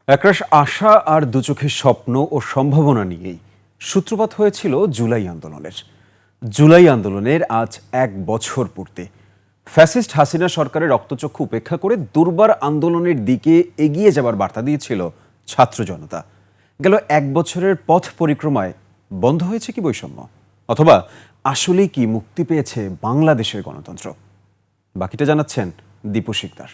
একরাশ আশা আর দুচোখের স্বপ্ন ও সম্ভাবনা নিয়েই সূত্রপাত হয়েছিল জুলাই আন্দোলনের। জুলাই আন্দোলনের আজ 1 বছর পূর্তি। ফ্যাসিস্ট হাসিনা সরকারের রক্তচক্ষু উপেক্ষা করে দুর্বার আন্দোলনের দিকে এগিয়ে যাবার বার্তা দিয়েছিল ছাত্র জনতা। গেল 1 বছরের পথ পরিক্রমায় বন্ধ হয়েছে কি বৈষম্য, অথবা আসলেই কি মুক্তি পেয়েছে বাংলাদেশের গণতন্ত্র? বাকিটা জানাচ্ছেন Dipu Sikdar.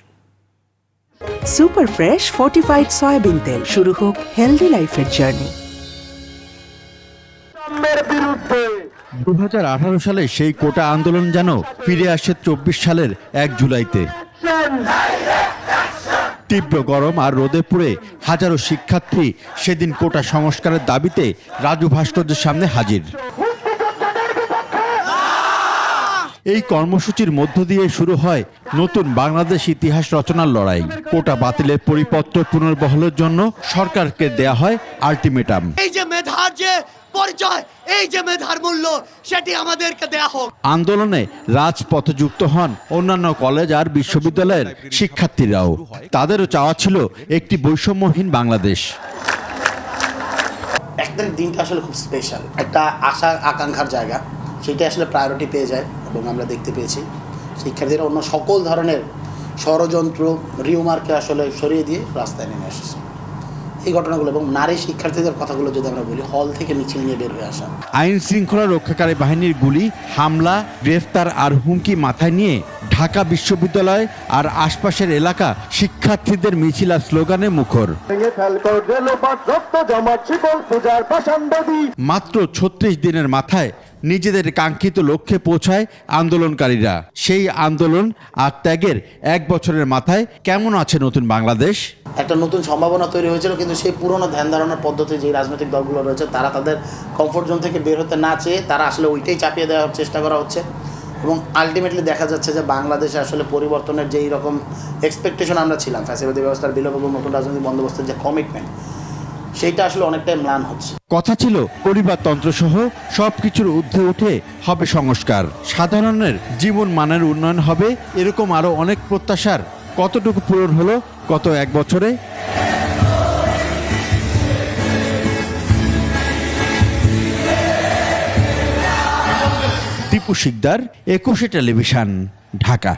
Super fresh fortified soybean তেল, শুরু হোক হেলদি লাইফের জার্নি। 2018 সালে সেই কোটা আন্দোলন যেন ফিরে আসে 24 সালের 1 জুলাইতে। তীব্র গরম আর রোদে পুড়ে হাজারো শিক্ষার্থী সেদিন কোটা সংস্কারের দাবিতে রাজু ভাস্কর্যের সামনে হাজির। এই কর্মসূচির মধ্য দিয়ে শুরু হয় নতুন বাংলাদেশ ইতিহাস রচনার লড়াই। কোটা বাতিলের পরিপত্র পুনর্বহালের জন্য সরকারকে দেয়া হয় আলটিমেটাম। এই যে মেধার যে পরিচয়, এই যে মেধার মূল্য, সেটি আমাদেরকে দেয়া হোক। আন্দোলনে রাজপথে যুক্ত হন অন্যান্য কলেজ আর বিশ্ববিদ্যালয়ের শিক্ষার্থীরাও। তাদেরও চাওয়া ছিল একটি বৈষম্যহীন বাংলাদেশ। 1 তারিখ দিনটা আসলে খুব স্পেশাল, একটা আশা আকাঙ্ক্ষার জায়গা, সেটা আসলে প্রায়োরিটি পেয়ে যায় এবং আমরা দেখতে পেয়েছি শিক্ষার্থীরা অন্য সকল ধরনের ষড়যন্ত্র রিউমারকে আসলে সরিয়ে দিয়ে রাস্তায় নেমে এসেছে। এই ঘটনাগুলো এবং নারী শিক্ষার্থীদের কথাগুলো যদি আমরা বলি, হল থেকে মিছিল নিয়ে বের হয়ে আসা, আইন শৃঙ্খলা রক্ষাকারী বাহিনীর গুলি, হামলা, গ্রেফতার আর হুমকি মাথায় নিয়ে ঢাকা বিশ্ববিদ্যালয় আর আশপাশের এলাকা শিক্ষার্থীদের মিছিল আর স্লোগানে মুখর। মাত্র 36 দিনের মাথায় নিজেদের কাঙ্ক্ষিত লক্ষ্যে পৌঁছায় আন্দোলনকারীরা। সেই আন্দোলন আর ত্যাগের 1 বছরের মাথায় কেমন আছে নতুন বাংলাদেশ? একটা নতুন সম্ভাবনা তৈরি হয়েছিল, কিন্তু সেই পুরনো ধ্যান ধারণার পদ্ধতি যে রাজনৈতিক দলগুলো রয়েছে তারা তাদের কমফোর্ট জোন থেকে বের হতে না চেয়ে তারা আসলে ওইটাই চাপিয়ে দেওয়ার চেষ্টা করা হচ্ছে। এবং আলটিমেটলি দেখা যাচ্ছে যে বাংলাদেশে আসলে পরিবর্তনের যেই রকম এক্সপেকটেশন আমরা ছিলাম, ফ্যাসিবাদী ব্যবস্থার বিলোপ এবং নতুন রাজনৈতিক বন্দোবস্তের যে কমিটমেন্ট, সেইটা আসলে অনেকটাই ম্লান হচ্ছে। কথা ছিল পরিবারতন্ত্র সহ সবকিছুর ঊর্ধ্বে উঠে হবে সংস্কার, সাধারণের জীবন মানের উন্নয়ন হবে, এরকম আরো অনেক প্রত্যাশার কতটুকু পূরণ হলো গত 1 বছরে? দীপু শিকদার, 21 টেলিভিশন, ঢাকা।